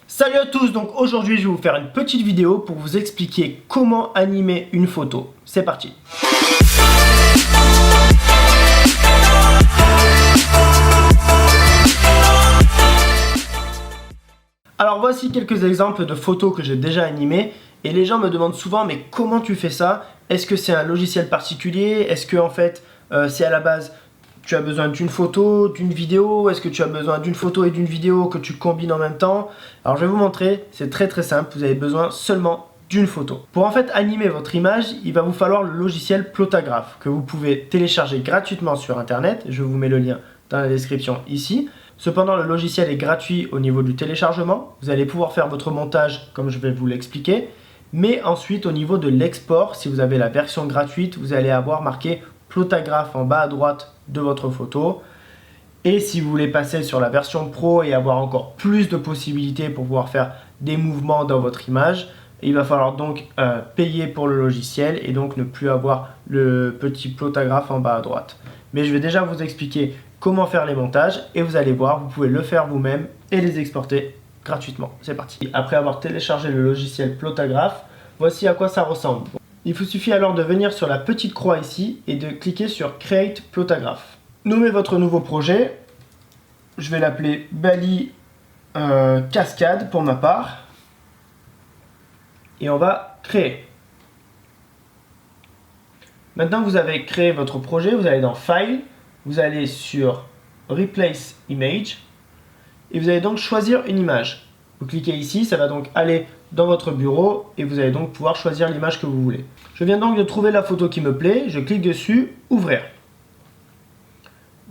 Salut à tous, donc aujourd'hui je vais vous faire une petite vidéo pour vous expliquer comment animer une photo. C'est parti. Alors voici quelques exemples de photos que j'ai déjà animées et les gens me demandent souvent mais comment tu fais ça? Est-ce que c'est un logiciel particulier? Est-ce que en fait c'est à la base tu as besoin d'une photo, d'une vidéo? Est-ce que tu as besoin d'une photo et d'une vidéo que tu combines en même temps? Alors je vais vous montrer, c'est très simple, vous avez besoin seulement d'une photo. Pour en fait animer votre image, il va vous falloir le logiciel Plotograph que vous pouvez télécharger gratuitement sur internet. Je vous mets le lien dans la description ici. Cependant, le logiciel est gratuit au niveau du téléchargement. Vous allez pouvoir faire votre montage comme je vais vous l'expliquer. Mais ensuite, au niveau de l'export, si vous avez la version gratuite, vous allez avoir marqué Plotograph en bas à droite de votre photo. Et si vous voulez passer sur la version pro et avoir encore plus de possibilités pour pouvoir faire des mouvements dans votre image, il va falloir donc payer pour le logiciel et donc ne plus avoir le petit Plotograph en bas à droite. Mais je vais déjà vous expliquer comment faire les montages et vous allez voir, vous pouvez le faire vous-même et les exporter gratuitement. C'est parti. Après avoir téléchargé le logiciel Plotograph, voici à quoi ça ressemble. Il vous suffit alors de venir sur la petite croix ici et de cliquer sur Create Plotograph. Nommez votre nouveau projet. Je vais l'appeler Bali Cascade pour ma part. Et on va créer. Maintenant que vous avez créé votre projet, vous allez dans File, vous allez sur Replace Image et vous allez donc choisir une image. Vous cliquez ici, ça va donc aller dans votre bureau et vous allez donc pouvoir choisir l'image que vous voulez. Je viens donc de trouver la photo qui me plaît, je clique dessus, Ouvrir.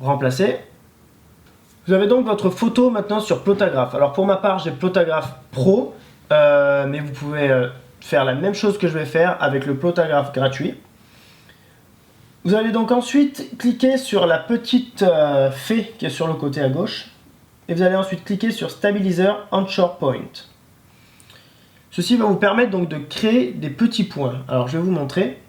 Remplacer. Vous avez donc votre photo maintenant sur Plotograph. Alors pour ma part, j'ai Plotograph Pro, mais vous pouvez faire la même chose que je vais faire avec le Plotograph gratuit. Vous allez donc ensuite cliquer sur la petite fée qui est sur le côté à gauche. Et vous allez ensuite cliquer sur Stabilizer Anchor Point. Ceci va vous permettre donc de créer des petits points. Alors je vais vous montrer.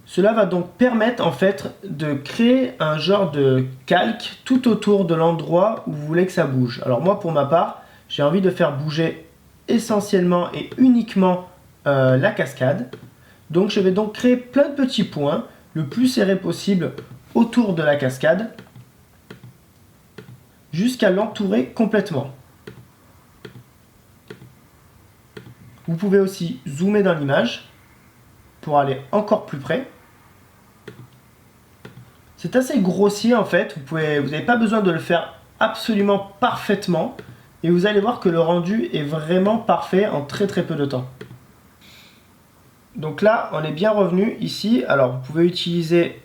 Cela va donc permettre en fait de créer un genre de calque tout autour de l'endroit où vous voulez que ça bouge. Alors moi pour ma part, j'ai envie de faire bouger essentiellement et uniquement la cascade. Donc je vais donc créer plein de petits points, le plus serré possible autour de la cascade, jusqu'à l'entourer complètement. Vous pouvez aussi zoomer dans l'image pour aller encore plus près. C'est assez grossier en fait, vous n'avez pas besoin de le faire absolument parfaitement et vous allez voir que le rendu est vraiment parfait en très peu de temps. Donc là, on est bien revenu ici. Alors vous pouvez utiliser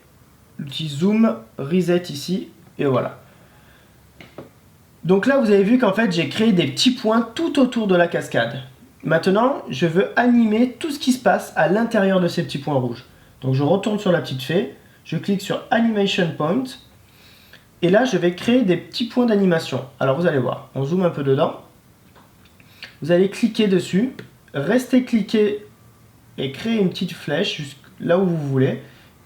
l'outil Zoom, Reset ici et voilà. Donc là, vous avez vu qu'en fait, j'ai créé des petits points tout autour de la cascade. Maintenant, je veux animer tout ce qui se passe à l'intérieur de ces petits points rouges. Donc je retourne sur la petite fée, je clique sur Animation Point, et là, je vais créer des petits points d'animation. Alors vous allez voir, on zoome un peu dedans. Vous allez cliquer dessus, restez cliqué et créer une petite flèche là où vous voulez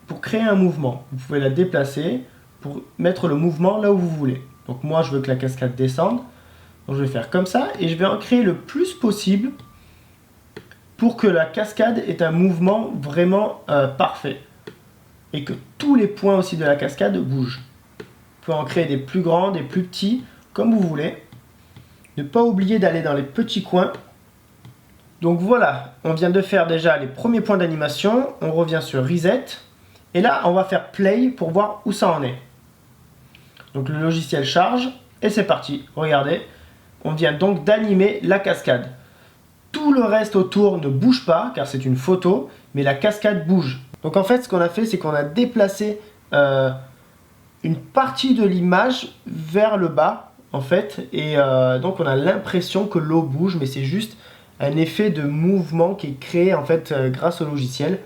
pour créer un mouvement. Vous pouvez la déplacer pour mettre le mouvement là où vous voulez. Donc moi, je veux que la cascade descende. Donc je vais faire comme ça et je vais en créer le plus possible pour que la cascade ait un mouvement vraiment parfait et que tous les points aussi de la cascade bougent. Vous pouvez en créer des plus grands, des plus petits, comme vous voulez. Ne pas oublier d'aller dans les petits coins. Donc voilà, on vient de faire déjà les premiers points d'animation. On revient sur Reset et là, on va faire Play pour voir où ça en est. Donc le logiciel charge et c'est parti. Regardez, on vient donc d'animer la cascade. Tout le reste autour ne bouge pas car c'est une photo, mais la cascade bouge. Donc en fait, ce qu'on a fait, c'est qu'on a déplacé une partie de l'image vers le bas, en fait, et donc on a l'impression que l'eau bouge, mais c'est juste un effet de mouvement qui est créé en fait grâce au logiciel,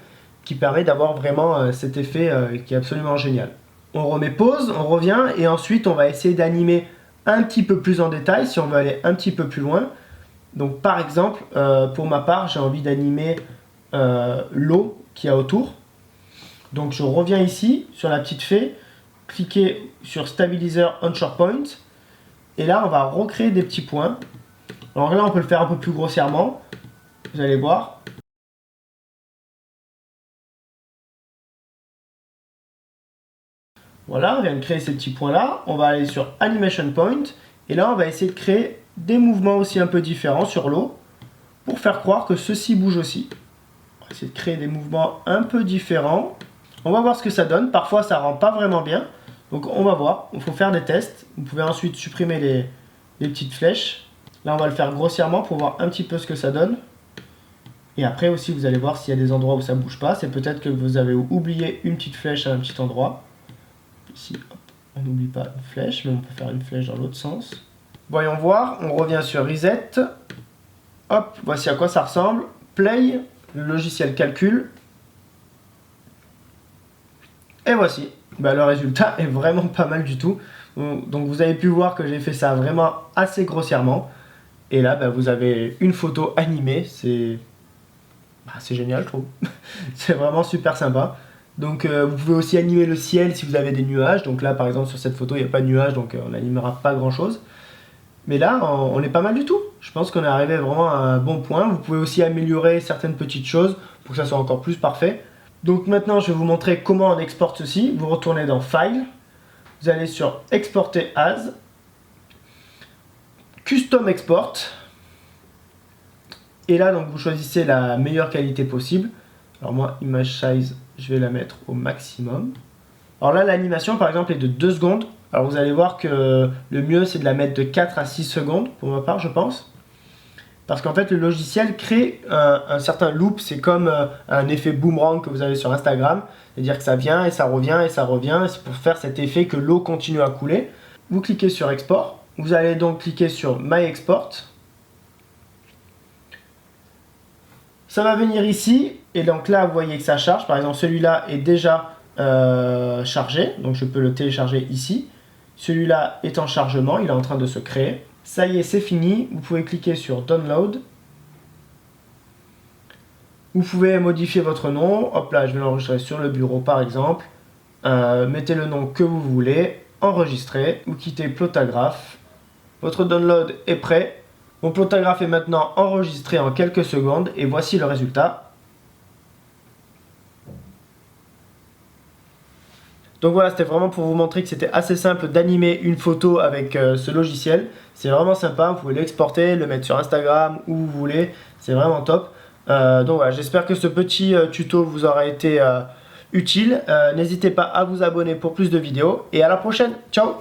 qui permet d'avoir vraiment cet effet qui est absolument génial. On remet pause, on revient, et ensuite on va essayer d'animer un petit peu plus en détail si on veut aller un petit peu plus loin. Donc par exemple, pour ma part, j'ai envie d'animer l'eau qu'il y a autour. Donc je reviens ici sur la petite fée, cliquez sur Stabilizer Anchor Point Et là, on va recréer des petits points. Alors là, on peut le faire un peu plus grossièrement. Vous allez voir. Voilà, on vient de créer ces petits points-là. On va aller sur Animation Point. Et là, on va essayer de créer des mouvements aussi un peu différents sur l'eau pour faire croire que ceci bouge aussi. On va essayer de créer des mouvements un peu différents. On va voir ce que ça donne. Parfois, ça rend pas vraiment bien. Donc, on va voir. Il faut faire des tests. Vous pouvez ensuite supprimer les petites flèches. Là, on va le faire grossièrement pour voir un petit peu ce que ça donne. Et après aussi, vous allez voir s'il y a des endroits où ça bouge pas. C'est peut-être que vous avez oublié une petite flèche à un petit endroit. Ici, hop, on n'oublie pas une flèche, mais on peut faire une flèche dans l'autre sens. Voyons voir, on revient sur Reset. Hop, voici à quoi ça ressemble. Play, le logiciel calcule. Et voici, le résultat est vraiment pas mal du tout. Donc vous avez pu voir que j'ai fait ça vraiment assez grossièrement. Et là, vous avez une photo animée. C'est génial, je trouve. C'est vraiment super sympa. Donc vous pouvez aussi animer le ciel si vous avez des nuages. Donc là, par exemple, sur cette photo, il n'y a pas de nuages, donc on n'animera pas grand-chose. Mais là, on est pas mal du tout. Je pense qu'on est arrivé vraiment à un bon point. Vous pouvez aussi améliorer certaines petites choses pour que ça soit encore plus parfait. Donc maintenant, je vais vous montrer comment on exporte ceci. Vous retournez dans File. Vous allez sur Exporter As. Custom Export. Et là, donc, vous choisissez la meilleure qualité possible. Alors moi, Image Size, je vais la mettre au maximum. Alors là, l'animation, par exemple, est de 2 secondes. Alors vous allez voir que le mieux, c'est de la mettre de 4 à 6 secondes, pour ma part, je pense. Parce qu'en fait, le logiciel crée un certain loop. C'est comme un effet boomerang que vous avez sur Instagram. C'est-à-dire que ça vient et ça revient et ça revient. Et c'est pour faire cet effet que l'eau continue à couler. Vous cliquez sur Export. Vous allez donc cliquer sur My Export. Ça va venir ici. Et donc là, vous voyez que ça charge. Par exemple, celui-là est déjà chargé. Donc je peux le télécharger ici. Celui-là est en chargement. Il est en train de se créer. Ça y est, c'est fini. Vous pouvez cliquer sur Download. Vous pouvez modifier votre nom. Hop là, je vais l'enregistrer sur le bureau par exemple. Mettez le nom que vous voulez. Enregistrer. Vous quittez Plotograph. Votre download est prêt. Mon Plotograph est maintenant enregistré en quelques secondes. Et voici le résultat. Donc voilà, c'était vraiment pour vous montrer que c'était assez simple d'animer une photo avec ce logiciel. C'est vraiment sympa, vous pouvez l'exporter, le mettre sur Instagram où vous voulez, c'est vraiment top. Donc voilà, j'espère que ce petit tuto vous aura été utile. N'hésitez pas à vous abonner pour plus de vidéos et à la prochaine. Ciao!